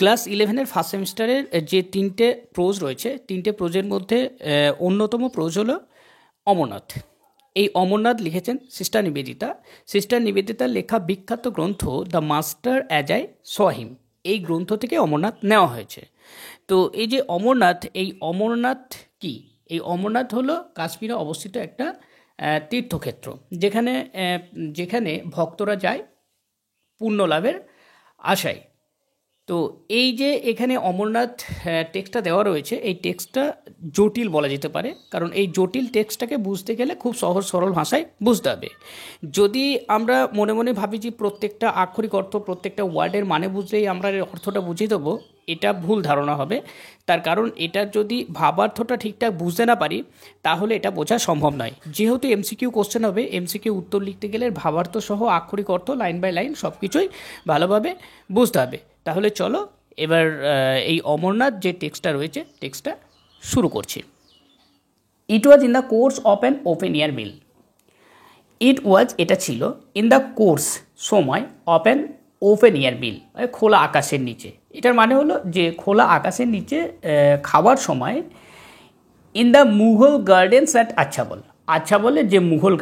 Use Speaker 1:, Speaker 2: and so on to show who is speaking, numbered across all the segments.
Speaker 1: Class 11-এর first সেমিস্টারের যে 3টে প্রোজ রয়েছে, 3টে প্রোজের মধ্যে অন্যতম প্রোজ হলো অমরনাথ। এই অমরনাথ লিখেছেন সিস্টার নিবেদিতা। সিস্টার নিবেদিতার লেখা বিখ্যাত গ্রন্থ The Master as I Saw Him, এই গ্রন্থ থেকে অমরনাথ নেওয়া হয়েছে। তো এই যে অমরনাথ, এই অমরনাথ কি? এই অমরনাথ হলো কাশ্মীরে অবস্থিত একটা তীর্থক্ষেত্র, যেখানে ভক্তরা যায় পুণ্য লাভের আশায়। তো এই যে এখানে অমরনাথ টেক্সটটা দেওয়া রয়েছে, এই টেক্সটটা জটিল বলা যেতে পারে, কারণ এই জটিল টেক্সটটাকে বুঝতে গেলে খুব সহজ সরল ভাষায় বুঝতে হবে। যদি আমরা মনে মনে ভাবি যে প্রত্যেকটা আক্ষরিক অর্থ, প্রত্যেকটা ওয়ার্ডের মানে বুঝলেই আমরা এর অর্থটা বুঝিয়ে দেবো, এটা ভুল ধারণা হবে। তার কারণ এটা যদি ভাবার্থটা ঠিকঠাক বুঝতে না পারি তাহলে এটা বোঝা সম্ভব নয়। যেহেতু এমসিকিউ কোশ্চেন হবে, এমসিকিউ উত্তর লিখতে গেলে ভাবার্থ সহ আক্ষরিক অর্থ লাইন বাই লাইন সব কিছুই ভালোভাবে বুঝতে হবে। তাহলে চলো এবার এই অমরনাথ যে টেক্সটটা রয়েছে, টেক্সটটা শুরু করছি। It was in the course of an open air meal. It was, এটা ছিল, ইন দ্য কোর্স, সময়, of an open air meal, খোলা আকাশের নিচে। এটার মানে হলো যে খোলা আকাশের নিচে খাওয়ার সময়, in the Mughal Gardens at Achabal. আচ্ছাবলের যে মুঘল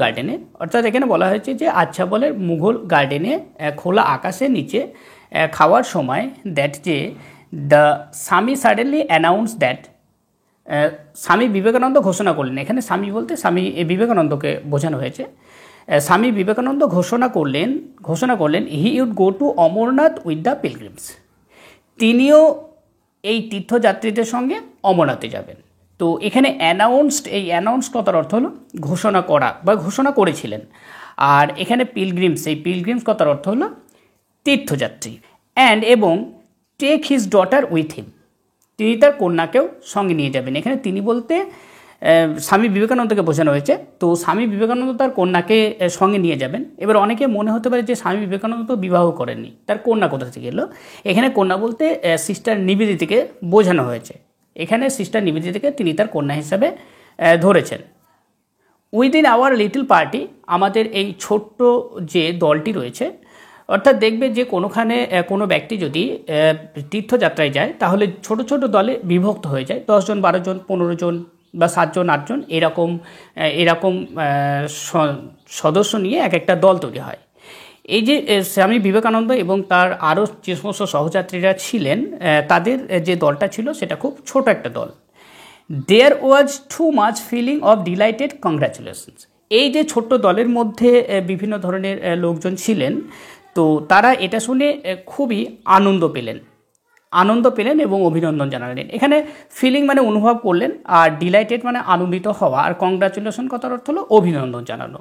Speaker 1: গার্ডেনে, অর্থাৎ এখানে বলা হয়েছে যে আচ্ছাবলের মুঘল গার্ডেনে খোলা আকাশের নিচে খাওয়ার সময়, দ্যাট যে দ্য স্বামী সাডেনলি অ্যানাউন্স দ্যাট, স্বামী বিবেকানন্দ ঘোষণা করলেন। এখানে স্বামী বলতে স্বামী বিবেকানন্দকে বোঝানো হয়েছে। স্বামী বিবেকানন্দ ঘোষণা করলেন he would go to Amarnath with the pilgrims. তিনিও এই তীর্থযাত্রীদের সঙ্গে অমরনাথে যাবেন। তো এখানে অ্যানাউন্সড, এই অ্যানাউন্সড কথার অর্থ হলো ঘোষণা করা বা ঘোষণা করেছিলেন। আর এখানে পিলগ্রিমস, এই পিলগ্রিমস কথার অর্থ হলো তীর্থযাত্রী। এবং take his daughter with him, তিনি তার কন্যাকেও সঙ্গে নিয়ে যাবেন। এখানে তিনি বলতে স্বামী বিবেকানন্দকে বোঝানো হয়েছে। তো স্বামী বিবেকানন্দ তার কন্যাকে সঙ্গে নিয়ে যাবেন। এবার অনেকে মনে হতে পারে যে স্বামী বিবেকানন্দ তো বিবাহ করেননি, তার কন্যা কোথা থেকে এলো? এখানে কন্যা বলতে সিস্টার নিবেদিতাকে বোঝানো হয়েছে। এখানে সিস্টার নিবেদিতাকে তিনি তার কন্যা হিসাবে ধরেছেন। উইদিন আওয়ার লিটল পার্টি, আমাদের এই ছোট্ট যে দলটি রয়েছে, অর্থাৎ দেখবে যে কোনো ব্যক্তি যদি তীর্থযাত্রায় যায় তাহলে ছোট ছোট দলে বিভক্ত হয়ে যায়, 10 জন 12 জন 15 জন বা 7 জন 8 জন এরকম সদস্য নিয়ে এক একটা দল তৈরি হয়। এই যে স্বামী বিবেকানন্দ এবং তার আরও যে সমস্ত সহযাত্রীরা ছিলেন, তাদের যে দলটা ছিল সেটা খুব ছোট একটা দল। There was too much feeling of delighted congratulations. এই যে ছোট্ট দলের মধ্যে বিভিন্ন ধরনের লোকজন ছিলেন, তো তারা এটা শুনে খুবই আনন্দ পেলেন এবং অভিনন্দন জানালেন। এখানে ফিলিং মানে অনুভব করলেন, আর ডিলাইটেড মানে আনন্দিত হওয়া, আর কংগ্রাচুলেশন কথার অর্থ হলো অভিনন্দন জানানো।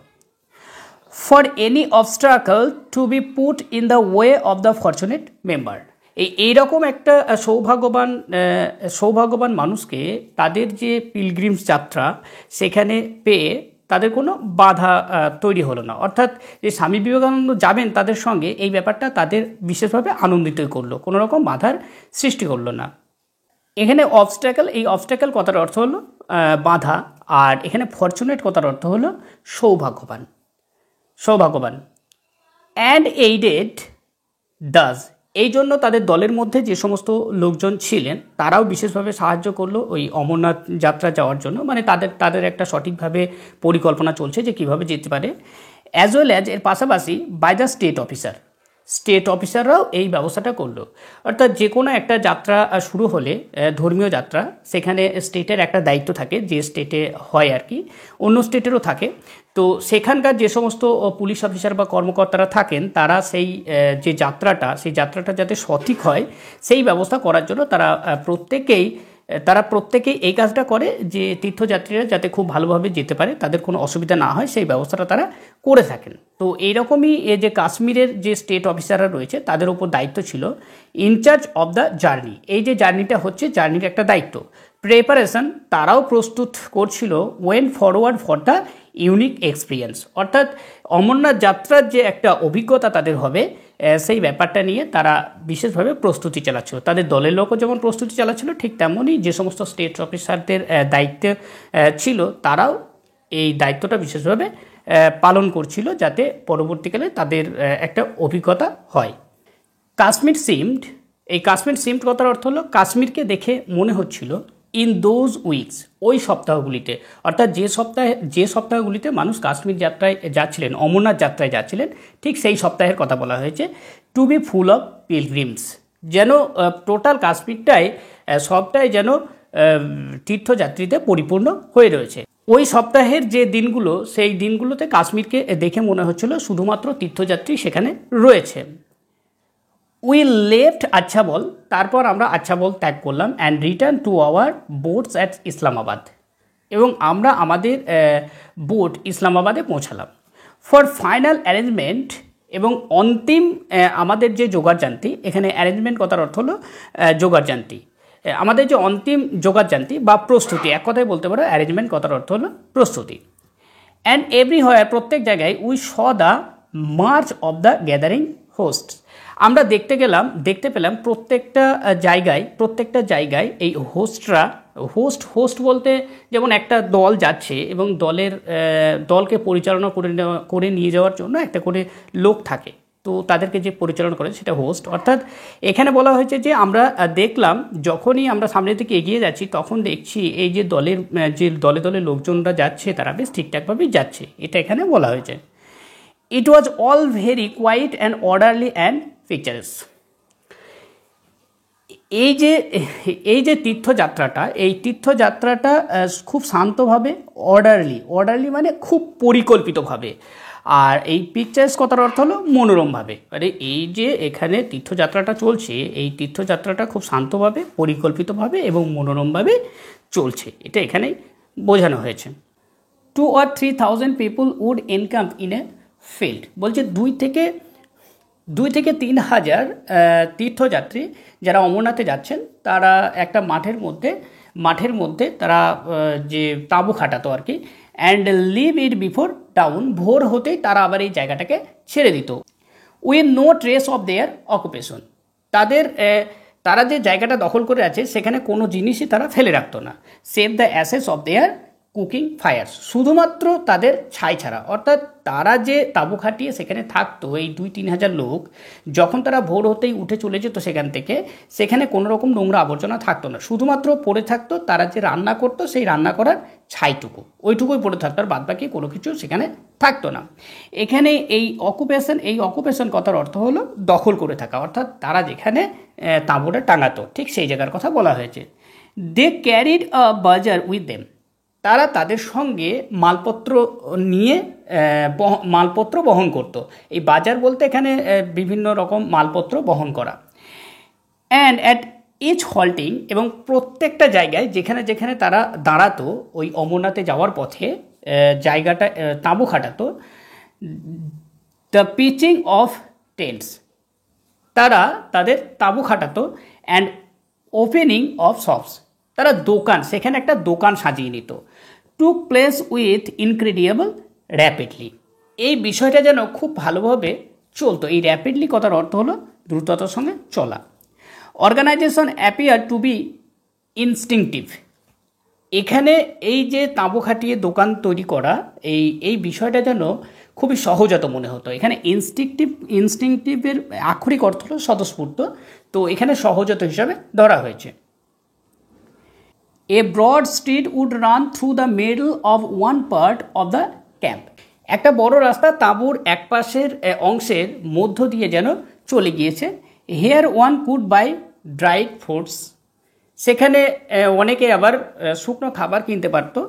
Speaker 1: For any obstruction to be put in the way of the fortunate member. এইরকম একটা সৌভাগ্যবান মানুষকে তাদের যে পিলগ্রিমস যাত্রা, সেখানে পেয়ে তাদের কোনো বাধা তৈরি হলো না। অর্থাৎ যে স্বামী বিবেকানন্দ যাবেন তাদের সঙ্গে, এই ব্যাপারটা তাদের বিশেষভাবে আনন্দিত করলো, কোনো রকম বাধার সৃষ্টি করলো না। এখানে অবস্ট্যাকল, এই অবস্ট্যাকল কথার অর্থ হলো বাধা, আর এখানে ফরচুনেট কথার অর্থ হলো সৌভাগ্যবান। অ্যান্ড এইডেড ডাজ, এই জন্য তাদের দলের মধ্যে যে সমস্ত লোকজন ছিলেন তারাও বিশেষভাবে সাহায্য করলো ওই অমরনাথ যাত্রা যাওয়ার জন্য। মানে তাদের একটা সঠিকভাবে পরিকল্পনা চলছে যে কীভাবে যেতে পারে। অ্যাজ ওয়েল অ্যাজ, এর পাশাপাশি বাই দ্য স্টেট অফিসাররাও এই ব্যবস্থাটা করলো। অর্থাৎ যে কোনো একটা যাত্রা শুরু হলে, ধর্মীয় যাত্রা, সেখানে স্টেটের একটা দায়িত্ব থাকে, যে স্টেটে হয় আর কি, অন্য স্টেটেরও থাকে। তো সেখানকার যে সমস্ত পুলিশ অফিসার বা কর্মকর্তারা থাকেন, তারা সেই যাত্রাটা যাতে সঠিক হয় সেই ব্যবস্থা করার জন্য তারা প্রত্যেকেই এই কাজটা করে, যে তীর্থযাত্রীরা যাতে খুব ভালোভাবে যেতে পারে, তাদের কোনো অসুবিধা না হয়, সেই ব্যবস্থাটা তারা করে থাকেন। তো এইরকমই যে কাশ্মীরের যে স্টেট অফিসাররা রয়েছে তাদের উপর দায়িত্ব ছিল ইনচার্জ অফ দ্য জার্নি। এই যে জার্নিটা হচ্ছে, জার্নির একটা দায়িত্ব, প্রিপারেশন, তারাও প্রস্তুত করছিল went forward for the unique experience. অর্থাৎ অমরনাথ যাত্রার যে একটা অভিজ্ঞতা তাদের হবে, সেই ব্যাপারটা নিয়ে তারা বিশেষভাবে প্রস্তুতি চালাচ্ছিল। তাদের দলের লোকও যেমন প্রস্তুতি চালাচ্ছিল, ঠিক তেমনই যে সমস্ত স্টেট অফিসারদের দায়িত্বে ছিল, তারাও এই দায়িত্বটা বিশেষভাবে পালন করছিল, যাতে পরবর্তীকালে তাদের একটা অভিজ্ঞতা হয়। কাশ্মীর সিমড এই কাশ্মীর সিমড কথার অর্থ হলো কাশ্মীরকে দেখে মনে হচ্ছিল ইন দোজ উইকস, ওই সপ্তাহগুলিতে, অর্থাৎ যে সপ্তাহগুলিতে মানুষ কাশ্মীর যাত্রায় যাচ্ছিলেন, অমরনাথ যাত্রায় যাচ্ছিলেন, ঠিক সেই সপ্তাহের কথা বলা হয়েছে। To be full of pilgrims, যেন টোটাল কাশ্মীরটাই সবটাই যেন তীর্থযাত্রীতে পরিপূর্ণ হয়ে রয়েছে। ওই সপ্তাহের যে দিনগুলো, সেই দিনগুলোতে কাশ্মীরকে দেখে মনে হচ্ছিল শুধুমাত্র তীর্থযাত্রী সেখানে রয়েছে। উই লেফট আচ্ছাবল, তারপর আমরা আচ্ছাবল ত্যাগ করলাম, and return to our boats at Islamabad, এবং আমরা আমাদের বোট ইসলামাবাদে পৌঁছালাম। ফর ফাইনাল অ্যারেঞ্জমেন্ট, এবং অন্তিম আমাদের যে জোগাড়যান্ত্রী, এখানে অ্যারেঞ্জমেন্ট কথার অর্থ হলো জোগাড়যান্ত্রী, আমাদের যে অন্তিম জোগাড়যান্ত্রী বা প্রস্তুতি, এক কথায় বলতে পারো অ্যারেঞ্জমেন্ট কথার অর্থ হলো প্রস্তুতি। অ্যান্ড এভরিহোয়ার, প্রত্যেক জায়গায়, we saw the March of the gathering host, আমরা দেখতে পেলাম প্রত্যেকটা জায়গায় এই হোস্ট বলতে যেমন একটা দল যাচ্ছে এবং দলকে পরিচালনা করে নিয়ে যাওয়ার জন্য একটা করে লোক থাকে, তো তাদেরকে যে পরিচালনা করে সেটা হোস্ট। অর্থাৎ এখানে বলা হয়েছে যে আমরা দেখলাম যখনই আমরা সামনের দিকে এগিয়ে যাচ্ছি তখন দেখছি এই যে দলে দলে লোকজনরা যাচ্ছে তারা বেশ ঠিকঠাকভাবেই যাচ্ছে, এটা এখানে বলা হয়েছে। It was all very quiet and orderly and picturesque. এই যে তীর্থযাত্রাটা খুব শান্তভাবে, অর্ডারলি মানে খুব পরিকল্পিতভাবে, আর এই পিকচার্স কথার অর্থ হলো মনোরমভাবে। মানে এই যে এখানে তীর্থযাত্রাটা চলছে, এই তীর্থযাত্রাটা খুব শান্তভাবে, পরিকল্পিতভাবে এবং মনোরমভাবে চলছে, এটা এখানেই বোঝানো হয়েছে। 2 or 3,000 people would encamp in a field, বলছে 2 থেকে 3,000 তীর্থযাত্রী যারা অমরনাথে যাচ্ছেন তারা একটা মাঠের মধ্যে তারা যে তাঁবু খাটাতো আর কি, and leave it before dawn, ভোর হতেই তারা আবার এই জায়গাটাকে ছেড়ে দিত। With no trace of their occupation, তারা যে জায়গাটা দখল করে আছে সেখানে কোনো জিনিসই তারা ফেলে রাখতো না। Save the ashes of their cooking fire, শুধুমাত্র তাদের ছাই ছাড়া, অর্থাৎ তারা যে তাঁবু খাটিয়ে সেখানে থাকতো এই 2-3 হাজার লোক, যখন তারা ভোর হতেই উঠে চলে যেত সেখানে কোনো রকম নোংরা আবর্জনা থাকতো না, শুধুমাত্র পড়ে থাকতো তারা যে রান্না করতো সেই রান্না করার ওইটুকুই পড়ে থাকতো, আর বাদবাকি কোনো কিছু সেখানে থাকতো না। এখানে এই অকুপেশন কথার অর্থ হলো দখল করে থাকা, অর্থাৎ তারা যেখানে তাঁবুটা টাঙাতো ঠিক সেই জায়গার কথা বলা হয়েছে। দে ক্যারিড আ বাজার উইথ দেম, তারা তাদের সঙ্গে মালপত্র বহন করত। এই বাজার বলতে এখানে বিভিন্ন রকম মালপত্র বহন করা। অ্যান্ড অ্যাট ইচ হল্টিং, এবং প্রত্যেকটা জায়গায় যেখানে তারা দাঁড়াতো ওই অমরনাথে যাওয়ার পথে জায়গাটা তাঁবু খাটাতো, দ্য পিচিং অফ টেন্টস, তারা তাদের তাঁবু খাটাতো, অ্যান্ড ওপেনিং অফ শপস, তারা সেখানে একটা দোকান সাজিয়ে নিত। Took place with incredible rapidly, এই বিষয়টা যেন খুব ভালোভাবে চলতো। এই র্যাপিডলি কথার অর্থ হলো দ্রুততার সঙ্গে চলা। Organisation appear to be instinctive, এখানে এই যে তাঁবু খাটিয়ে দোকান তৈরি করা এই বিষয়টা যেন খুবই সহজাত মনে হতো। এখানে ইনস্টিংটিভের আক্ষরিক অর্থ হলো স্বতঃস্ফূর্ত, তো এখানে সহজাত হিসাবে ধরা হয়েছে। A broad street would run through the middle of one part of the camp, একটা বড় রাস্তা তাঁবুর এক পাশের অংশের মধ্য দিয়ে যেন চলে গিয়েছে। Here one could buy dried fruits, সেখানে অনেকে আবার শুকনো খাবার কিনতে পারতো,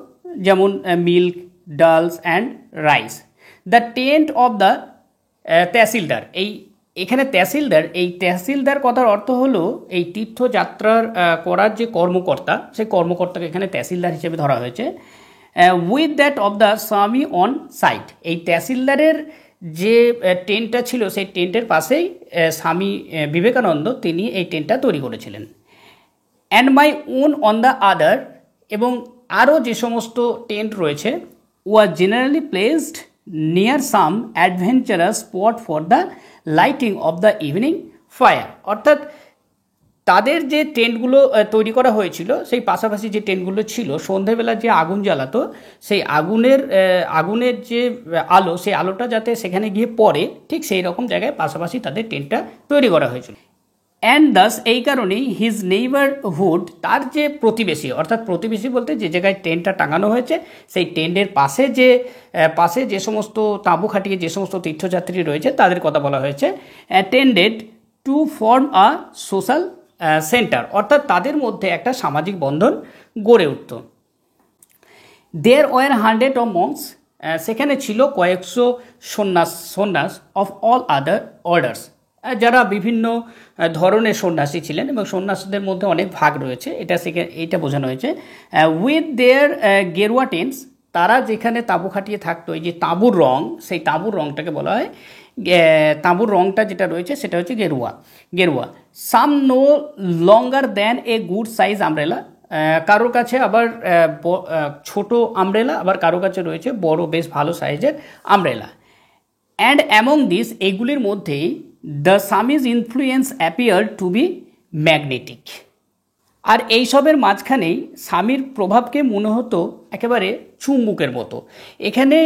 Speaker 1: যেমন milk, dals and rice. The tent of the tahsildar, এখানে তহসিলদার কথার অর্থ হলো এই তীর্থযাত্রার করার যে কর্মকর্তা, সেই কর্মকর্তাকে এখানে তহসিলদার হিসেবে ধরা হয়েছে। উইথ দ্যাট অফ দ্য স্বামী অন সাইট, এই তহসিলদারের যে টেন্টটা ছিল সেই টেন্টের পাশেই স্বামী বিবেকানন্দ তিনি এই টেন্টটা তৈরি করেছিলেন। And my own on the other, এবং আরও যে সমস্ত টেন্ট রয়েছে, were generally placed near some adventurous spot for the lighting of the evening fire, অর্থাৎ তাদের যে টেন্টগুলো তৈরি করা হয়েছিল সেই পাশাপাশি যে টেন্টগুলো ছিল সন্ধ্যেবেলা যে আগুন জ্বালাতো, সেই আগুনের যে আলো, সেই আলোটা যাতে সেখানে গিয়ে পড়ে ঠিক সেই রকম জায়গায় পাশাপাশি তাদের টেন্টটা তৈরি করা হয়েছিল। অ্যান্ড দাস এই কারণেই হিজ নেইবারহুড তার যে প্রতিবেশী, অর্থাৎ প্রতিবেশী বলতে যে জায়গায় টেন্টটা টাঙানো হয়েছে সেই টেন্টের পাশে যে সমস্ত তাঁবু খাটিয়ে যে সমস্ত তীর্থযাত্রী রয়েছে তাদের কথা বলা হয়েছে, tended to form a social centre, অর্থাৎ তাদের মধ্যে একটা সামাজিক বন্ধন গড়ে উঠত। দেয়ার ওয়ার 100 অফ মঙ্কস, সেখানে ছিল কয়েকশো সন্ন্যাস অফ অল আদার অর্ডার্স, যারা বিভিন্ন ধরনের সন্ন্যাসী ছিলেন এবং সন্ন্যাসীদের মধ্যে অনেক ভাগ রয়েছে, এইটা বোঝানো হয়েছে। উইথ দেয়ার গেরুয়া টেন্টস, তারা যেখানে তাঁবু খাটিয়ে থাকতো, এই যে তাঁবুর রং, সেই তাঁবুর রংটাকে বলা হয়, তাঁবুর রংটা যেটা রয়েছে সেটা হচ্ছে গেরুয়া। Some no longer than a good size umbrella, কারোর কাছে আবার ছোট আমব্রেলা, আবার কারোর কাছে রয়েছে বড় বেশ ভালো সাইজের আমব্রেলা। অ্যান্ড অ্যামং দিস, এইগুলির মধ্যেই the Swami's influence appear to be magnetic, আর এইসবের মাঝখানেই স্বামীর প্রভাবকে মনে হতো একেবারে চুম্বকের মতো। এখানে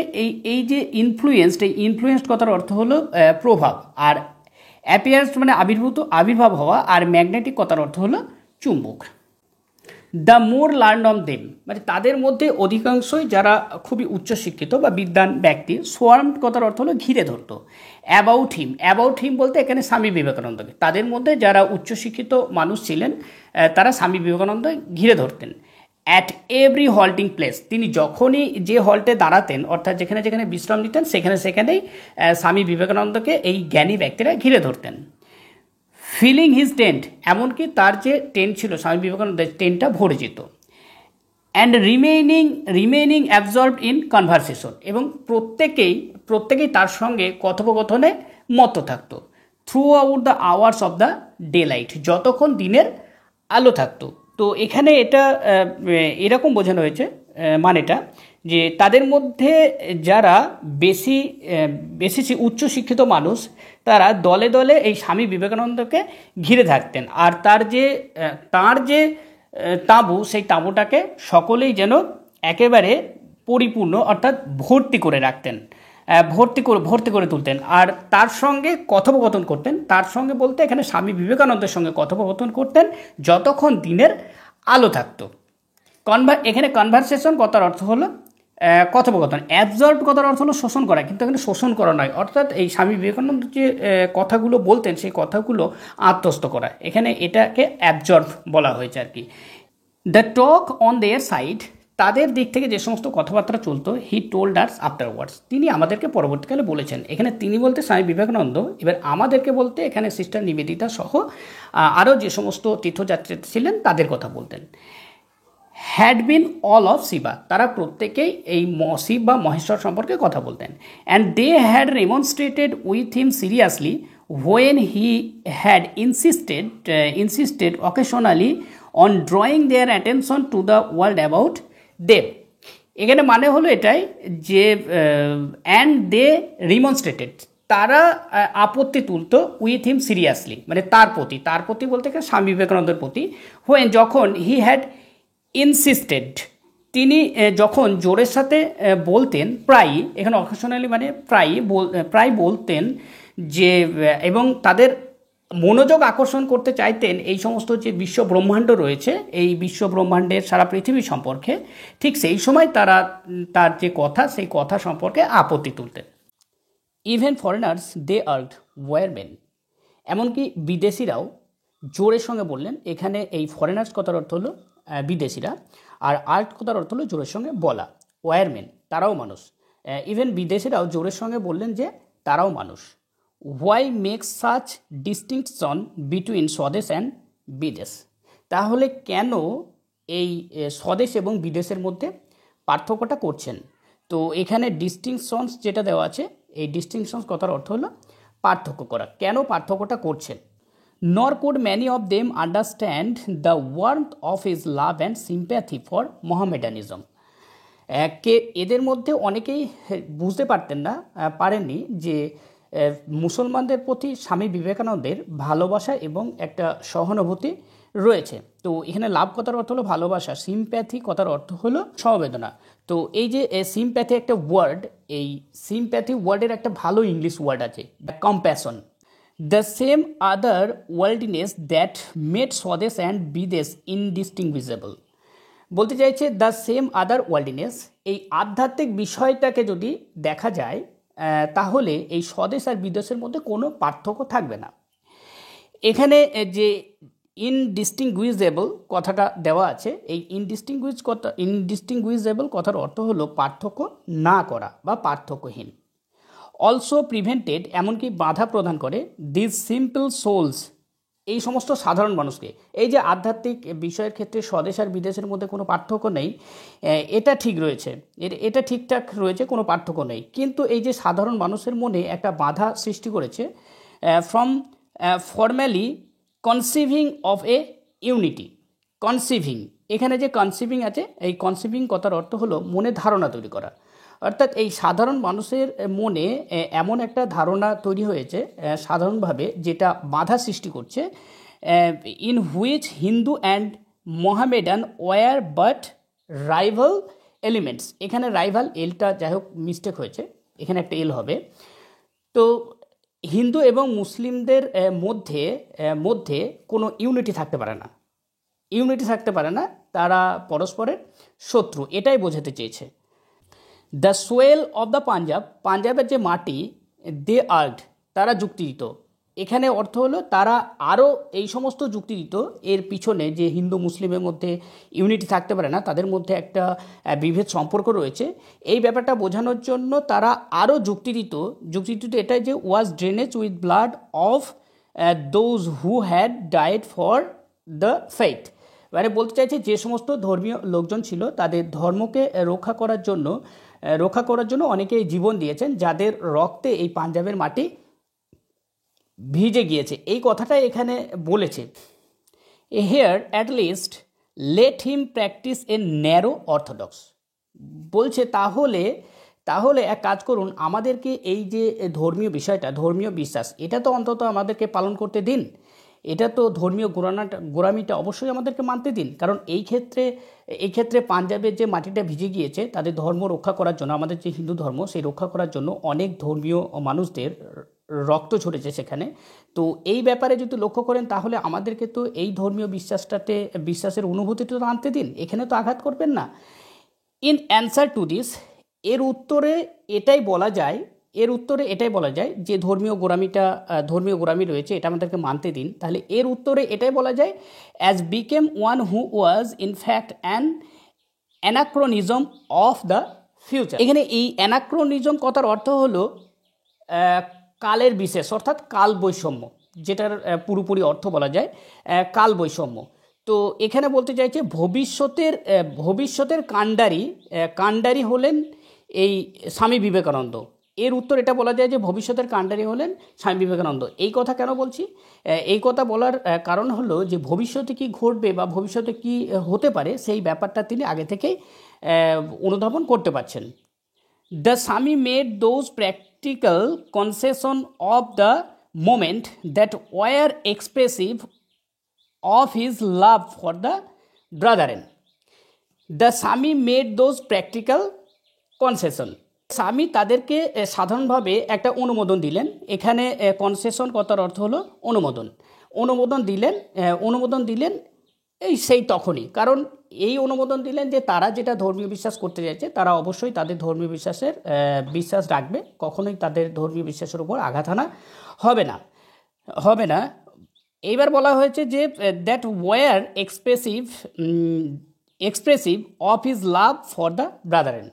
Speaker 1: এই যে ইনফ্লুয়েন্সড কথার অর্থ হলো প্রভাব, আর অ্যাপিয়ার্স মানে আবির্ভাব হওয়া, আর ম্যাগনেটিক কথার অর্থ হলো চুম্বক। The more learn on them, মানে তাদের মধ্যে অধিকাংশই যারা খুবই উচ্চশিক্ষিত বা বিদ্বান ব্যক্তি, সোয়ার্মড কথার অর্থ হলো ঘিরে ধরতো। অ্যাবাউট হিম বলতে এখানে স্বামী বিবেকানন্দকে, তাদের মধ্যে যারা উচ্চশিক্ষিত মানুষ ছিলেন তারা স্বামী বিবেকানন্দ ঘিরে ধরতেন। অ্যাট এভরি হল্টিং প্লেস, তিনি যখনই যে হল্টে দাঁড়াতেন, অর্থাৎ যেখানে যেখানে বিশ্রাম নিতেন সেখানেই স্বামী বিবেকানন্দকে এই জ্ঞানী ব্যক্তিরা ঘিরে ধরতেন। ফিলিং হিজ টেন্ট, এমনকি তার যে টেন্ট ছিল স্বামী বিবেকানন্দের টেন্টটা ভরে যেত। And remaining absorbed in conversation, এবং প্রত্যেকেই তার সঙ্গে কথোপকথনে মত্ত থাকতো। Through out the hours of the day light, যতক্ষণ দিনের আলো থাকতো। তো এখানে এটা এরকম বোঝানো হয়েছে মানেটা, যে তাদের মধ্যে যারা বেশি উচ্চশিক্ষিত মানুষ তারা দলে দলে এই স্বামী বিবেকানন্দকে ঘিরে থাকতেন, আর তার যে তাঁবু, সেই তাঁবুটাকে সকলেই যেন একেবারে পরিপূর্ণ অর্থাৎ ভর্তি করে রাখতেন, ভর্তি করে তুলতেন, আর তার সঙ্গে কথোপকথন করতেন। তার সঙ্গে বলতে এখানে স্বামী বিবেকানন্দের সঙ্গে কথোপকথন করতেন যতক্ষণ দিনের আলো থাকতো। এখানে কনভারসেশন কথার অর্থ হলো কথোপকথন, অ্যাবজর্ব কথার অর্থ হলো শোষণ করা, কিন্তু এখানে শোষণ করা নয়, অর্থাৎ এই স্বামী বিবেকানন্দ যে কথাগুলো বলতেন সেই কথাগুলো আত্মস্থ করা, এখানে এটাকে অ্যাবজর্ব বলা হয়েছে আর কি। The talk on their side, তাদের দিক থেকে যে সমস্ত কথাবার্তা চলতো, হি টোল্ড আস আফটারওয়ার্ডস, তিনি আমাদেরকে পরবর্তীকালে বলেছেন। এখানে তিনি বলতে স্বামী বিবেকানন্দ, এবার আমাদেরকে বলতে এখানে সিস্টার নিবেদিতা সহ আরও যে সমস্ত তীর্থযাত্রী ছিলেন তাদের কথা বলতেন। Had been all of Shiva, তারা প্রত্যেকেই এই শিব বা মহেশ্বর সম্পর্কে কথা বলতেন। And they had remonstrated with him seriously when he had insisted occasionally on drawing their attention to the world about them. এখানে মানে হলো এটাই যে অ্যান্ড দে রিমনস্ট্রেটেড, তারা আপত্তি তুলতো উইথ হিম সিরিয়াসলি, মানে তার প্রতি বলতে গেলে স্বামী বিবেকানন্দের প্রতি, হোয়েন যখন হি হ্যাড ইনসিস্টেড, তিনি যখন জোরের সাথে বলতেন, প্রায়ই, এখানে অকেশনালি মানে প্রায় বলতেন যে, এবং তাদের মনোযোগ আকর্ষণ করতে চাইতেন এই সমস্ত যে বিশ্ব ব্রহ্মাণ্ড রয়েছে, এই বিশ্ব ব্রহ্মাণ্ডের সারা পৃথিবী সম্পর্কে, ঠিক সেই সময় তার যে কথা, সেই কথা সম্পর্কে আপত্তি তুলতেন। ইভেন ফরেনার্স দে আর্গড ওয়ার মেন, এমনকি বিদেশিরাও জোরের সঙ্গে বললেন। এখানে এই ফরেনার্স কথার অর্থ হলো বিদেশিরা, আর আর্ট কথার অর্থ হলো জোরের সঙ্গে বলা। ওয়ারম্যান, তারাও মানুষ। ইভেন বিদেশিরাও জোরের সঙ্গে বললেন যে তারাও মানুষ। হোয়াই মেক সাচ ডিস্টিংকশন বিটুইন স্বদেশ অ্যান্ড বিদেশ, তাহলে কেন এই স্বদেশ এবং বিদেশের মধ্যে পার্থক্যটা করছেন? তো এখানে ডিস্টিংশনস যেটা দেওয়া আছে, এই ডিস্টিংশনস কথার অর্থ হলো পার্থক্য করা, কেন পার্থক্যটা করছেন। Nor could many of them understand the warmth of his love and sympathy for Mohammedanism. এদের মধ্যে অনেকেই বুঝতে পারেননি যে মুসলমানদের প্রতি স্বামী বিবেকানন্দের ভালোবাসা এবং একটা সহানুভূতি রয়েছে। তো এখানে লাভ কথার অর্থ হলো ভালোবাসা, সিম্প্যাথি কথার অর্থ হলো সমবেদনা। তো এই যে সিম্প্যাথি একটা ওয়ার্ড, এই সিম্প্যাথি ওয়ার্ডের একটা ভালো ইংলিশ ওয়ার্ড আছে, compassion, the same other worldness that made swadesh and bidesh indistinguishable. বলতে চাইছে দ্য সেম আদার ওয়ার্ল্ডনেস, এই আধ্যাত্মিক বিষয়টাকে যদি দেখা যায় তাহলে এই স্বদেশ আর বিদেশের মধ্যে কোনো পার্থক্য থাকবে না। এখানে যে ইনডিস্টিংগুইজেবল কথাটা দেওয়া আছে, এই ইনডিস্টিংগুইজেবল কথার অর্থ হলো পার্থক্য না করা বা পার্থক্যহীন। অলসো প্রিভেন্টেড, এমনকি বাধা প্রদান করে, দিস সিম্পল সোলস, এই সমস্ত সাধারণ মানুষকে। এই যে আধ্যাত্মিক বিষয়ের ক্ষেত্রে স্বদেশ আর বিদেশের মধ্যে কোনো পার্থক্য নেই, এটা ঠিক রয়েছে, এটা ঠিকঠাক রয়েছে, কোনো পার্থক্য নেই, কিন্তু এই যে সাধারণ মানুষের মনে একটা বাধা সৃষ্টি করেছে from formally কনসিভিং of A unity. কনসিভিং, এখানে যে কনসিভিং আছে, এই কনসিভিং কথার অর্থ হলো মনে ধারণা তৈরি করা। অর্থাৎ এই সাধারণ মানুষের মনে এমন একটা ধারণা তৈরি হয়েছে সাধারণভাবে, যেটা বাধা সৃষ্টি করছে, in which Hindu and Mohammedan were but rival elements. এখানে রাইভাল, এলটা যাই হোক মিস্টেক হয়েছে, এখানে একটা এল হবে। তো হিন্দু এবং মুসলিমদের মধ্যে কোনো ইউনিটি থাকতে পারে না, ইউনিটি থাকতে পারে না, তারা পরস্পরের শত্রু, এটাই বোঝাতে চেয়েছে। The Soyel of the Punjab, পাঞ্জাবের যে মাটি, দে আর্ট, তারা যুক্তি দিত। এখানে অর্থ হলো তারা আরও এই সমস্ত যুক্তি দিত এর পিছনে, যে হিন্দু মুসলিমের মধ্যে ইউনিটি থাকতে পারে না, তাদের মধ্যে একটা বিভেদ সম্পর্ক রয়েছে, এই ব্যাপারটা বোঝানোর জন্য তারা আরও যুক্তি দিত এটাই যে was drainage with blood of those who had died for the faith. মানে বলতে চাইছে যে সমস্ত ধর্মীয় লোকজন ছিল তাদের ধর্মকে রক্ষা করার জন্য অনেকেই জীবন দিয়েছেন, যাদের রক্তে এই পাঞ্জাবের মাটি ভিজে গিয়েছে, এই কথাটাই এখানে বলেছে। Hair at least let him practice A narrow orthodox. বলছে তাহলে এক কাজ করুন, আমাদেরকে এই যে ধর্মীয় বিষয়টা, ধর্মীয় বিশ্বাস, এটা তো অন্তত আমাদেরকে পালন করতে দিন, এটা তো ধর্মীয় গোড়ামিটা অবশ্যই আমাদেরকে মানতে দিন। কারণ এই ক্ষেত্রে পাঞ্জাবের যে মাটিটা ভিজে গিয়েছে, তাদের ধর্ম রক্ষা করার জন্য, আমাদের যে হিন্দু ধর্ম সেই রক্ষা করার জন্য অনেক ধর্মীয় মানুষদের রক্ত ঝরেছে সেখানে। তো এই ব্যাপারে যদি লক্ষ্য করেন তাহলে আমাদেরকে তো এই ধর্মীয় বিশ্বাসের অনুভূতিটা তো আনতে দিন, এখানে তো আঘাত করবেন না। ইন অ্যান্সার টু দিস, এর উত্তরে এটাই বলা যায় যে ধর্মীয় গোড়ামি রয়েছে, এটা আমাদেরকে মানতে দিন। তাহলে এর উত্তরে এটাই বলা যায়, as became one who was in fact an anachronism of the future. এখানে এই অ্যানাক্রোনিজম কথার অর্থ হলো কালের বিশেষ, অর্থাৎ কাল বৈষম্য, যেটার পুরোপুরি অর্থ বলা যায় কাল বৈষম্য। তো এখানে বলতে চাইছে ভবিষ্যতের কাণ্ডারি হলেন এই স্বামী বিবেকানন্দ। এর উত্তর এটা বলা যায় যে ভবিষ্যতের কাণ্ডারি হলেন স্বামী বিবেকানন্দ। এই কথা কেন বলছি? এই কথা বলার কারণ হলো যে ভবিষ্যতে কি ঘটবে বা ভবিষ্যতে কি হতে পারে সেই ব্যাপারটা তিনি আগে থেকেই অনুধাবন করতে পারছেন। The Swami made those practical concession of the moment that were expressive of his love for the brethren. The Swami made those practical concession. স্বামী তাদেরকে সাধারণভাবে একটা অনুমোদন দিলেন। এখানে কনসেশন কথার অর্থ হলো অনুমোদন দিলেন সেই তখনই, কারণ এই অনুমোদন দিলেন যে তারা যেটা ধর্মীয় বিশ্বাস করতে চাইছে তারা অবশ্যই তাদের ধর্মীয় বিশ্বাস রাখবে, কখনোই তাদের ধর্মীয় বিশ্বাসের উপর আঘাত আনা হবে না। এইবার বলা হয়েছে যে that were expressive of his love for the brethren.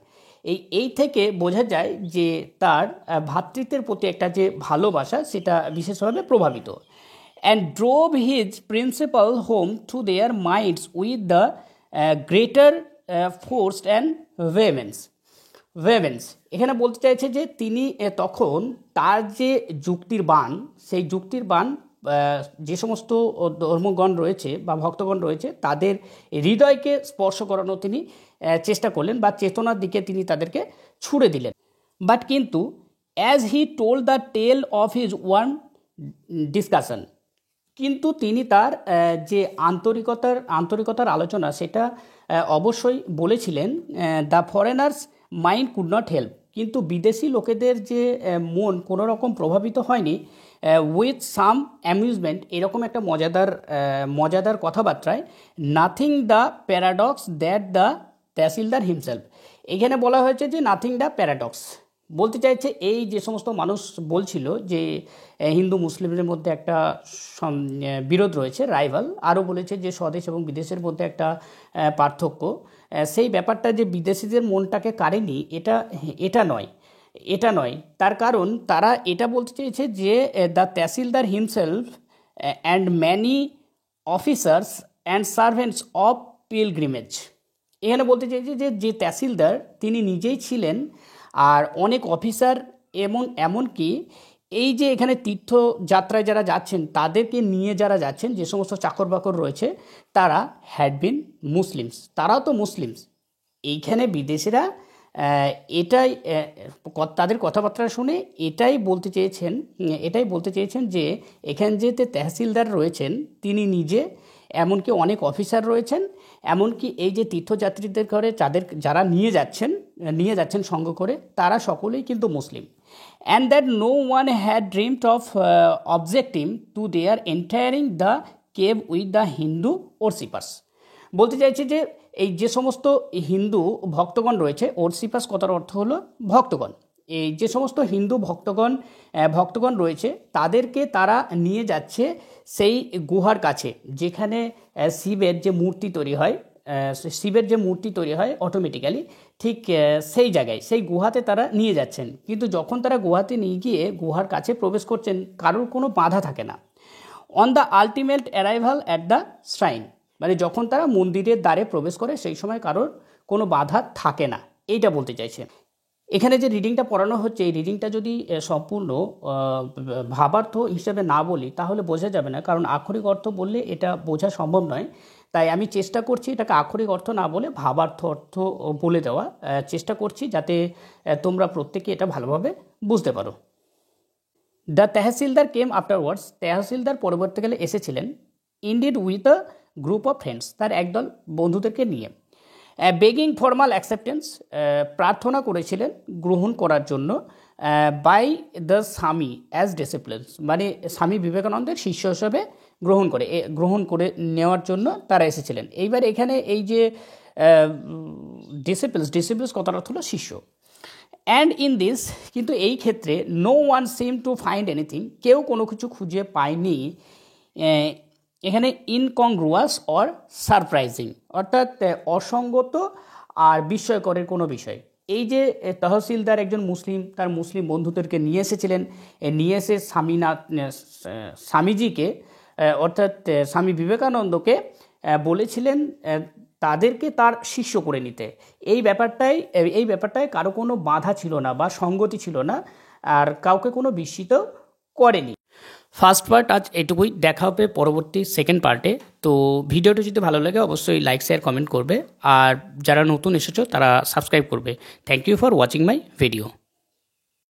Speaker 1: এই থেকে বোঝা যায় যে তার ভ্রাতৃত্বের প্রতি একটা যে ভালোবাসা সেটা বিশেষভাবে প্রভাবিত। And drove his principle home to their minds with the greater force and vehemence. এখানে বলতে চাইছে যে তিনি তখন তার যে সেই যুক্তির বাণ যে সমস্ত ধর্মগণ রয়েছে বা ভক্তগণ রয়েছে তাদের হৃদয়কে স্পর্শ করানো তিনি চেষ্টা করলেন বা চেতনার দিকে তিনি তাদেরকে ছুড়ে দিলেন। বাট কিন্তু as he told the tale of his own discussion, কিন্তু তিনি তার যে আন্তরিকতার আলোচনা সেটা অবশ্যই বলেছিলেন, the foreigners mind could not help, কিন্তু বিদেশি লোকেদের যে মন কোনো রকম প্রভাবিত হয়নি উইথ সাম অ্যামিউজমেন্ট, এরকম একটা মজাদার কথাবার্তায়, nothing the paradox that the tahsildar himself. এখানে বলা হয়েছে যে নাথিং দ্য প্যারাডক্স, বলতে চাইছে এই যে সমস্ত মানুষ বলছিল যে হিন্দু মুসলিমদের মধ্যে একটা বিরোধ রয়েছে, রাইভাল, আরও বলেছে যে স্বদেশ এবং বিদেশের মধ্যে একটা পার্থক্য, সেই ব্যাপারটা যে বিদেশিদের মনটাকে কাড়েনি, এটা নয়। তার কারণ তারা এটা বলতে চেয়েছে যে the tahsildar himself and many officers and servants of pilgrimage. এখানে বলতে চাইছে যে তহসিলদার তিনি নিজেই ছিলেন, আর অনেক অফিসার এমনকি এই যে এখানে তীর্থযাত্রায় যারা যাচ্ছেন তাদেরকে নিয়ে যারা যাচ্ছেন, যে সমস্ত চাকর বাকর রয়েছে, তারা হ্যাড বিন মুসলিমস, তারাও তো মুসলিমস। এইখানে বিদেশিরা এটাই তাদের কথাবার্তা শুনে এটাই বলতে চেয়েছেন যে এখানে যে তহসিলদার রয়েছেন তিনি নিজে, এমনকি অনেক অফিসার রয়েছেন, এমনকি এই যে তীর্থযাত্রীদের করে যারা নিয়ে যাচ্ছেন সঙ্গ করে, তারা সকলেই কিন্তু Muslim. And that no one had dreamed of objecting to their entering the cave with the Hindu worshippers. বলতে চাইছে যে এই যে সমস্ত হিন্দু ভক্তগণ রয়েছে, ওরসিপাস কথার অর্থ হলো ভক্তগণ, এই যে সমস্ত হিন্দু ভক্তগণ রয়েছে তাদেরকে তারা নিয়ে যাচ্ছে সেই গুহার কাছে, যেখানে শিবের যে মূর্তি তৈরি হয় অটোমেটিক্যালি, ঠিক সেই জায়গায়, সেই গুহাতে তারা নিয়ে যাচ্ছেন। কিন্তু যখন তারা গুহাতে নিয়ে গিয়ে গুহার কাছে প্রবেশ করছেন, কারোর কোনো বাধা থাকে না। On the ultimate arrival at the shrine, মানে যখন তারা মন্দিরের দ্বারে প্রবেশ করে সেই সময় কারোর কোনো বাধা থাকে না, এইটা বলতে চাইছে। এখানে যে রিডিংটা পড়ানো হচ্ছে, এই রিডিংটা যদি সম্পূর্ণ ভাবার্থ হিসেবে না বলি তাহলে বোঝা যাবে না, কারণ আক্ষরিক অর্থ বললে এটা বোঝা সম্ভব নয়। তাই আমি চেষ্টা করছি এটাকে আক্ষরিক অর্থ না বলে ভাবার্থ বলে দেওয়া চেষ্টা করছি, যাতে তোমরা প্রত্যেকে এটা ভালোভাবে বুঝতে পারো। দ্য তহসিলদার কেম আফটারওয়ার্ডস, তহসিলদার পরবর্তীকালে এসেছিলেন, indeed with a group of friends, তার একদল বন্ধুদেরকে নিয়ে। বেগিং ফর্মাল অ্যাকসেপ্টেন্স, প্রার্থনা করেছিলেন গ্রহণ করার জন্য, বাই দ্য স্বামী অ্যাজ ডিসিপ্লিনস, মানে স্বামী বিবেকানন্দের শিষ্য হিসেবে গ্রহণ করে নেওয়ার জন্য তারা এসেছিলেন। এইবার এখানে এই যে ডিসিপ্লিনস কথার অর্থ হলো শিষ্য। অ্যান্ড ইন দিস, কিন্তু এই ক্ষেত্রে no one seem to find anything, কেউ কোনো কিছু খুঁজে পায়নি এখানে ইনকংগ্রুয়াস অর সারপ্রাইজিং, অর্থাৎ অসঙ্গত আর বিস্ময়করের কোনো বিষয়। এই যে তহসিলদার একজন মুসলিম, তার মুসলিম বন্ধুদেরকে নিয়ে এসেছিলেন, নিয়ে এসে স্বামীজিকে অর্থাৎ স্বামী বিবেকানন্দকে বলেছিলেন তাদেরকে তার শিষ্য করে নিতে। এই ব্যাপারটায় কারো কোনো বাধা ছিল না বা সঙ্গতি ছিল না, আর কাউকে কোনো বিস্মিত করেনি। ফার্স্ট পার্ট আজ এটুকুই, দেখা হবে পরবর্তী সেকেন্ড পার্টে। তো ভিডিওটা যদি ভালো লাগে অবশ্যই লাইক শেয়ার কমেন্ট করবে, আর যারা নতুন এসেছো তারা সাবস্ক্রাইব করবে। Thank you for watching my video.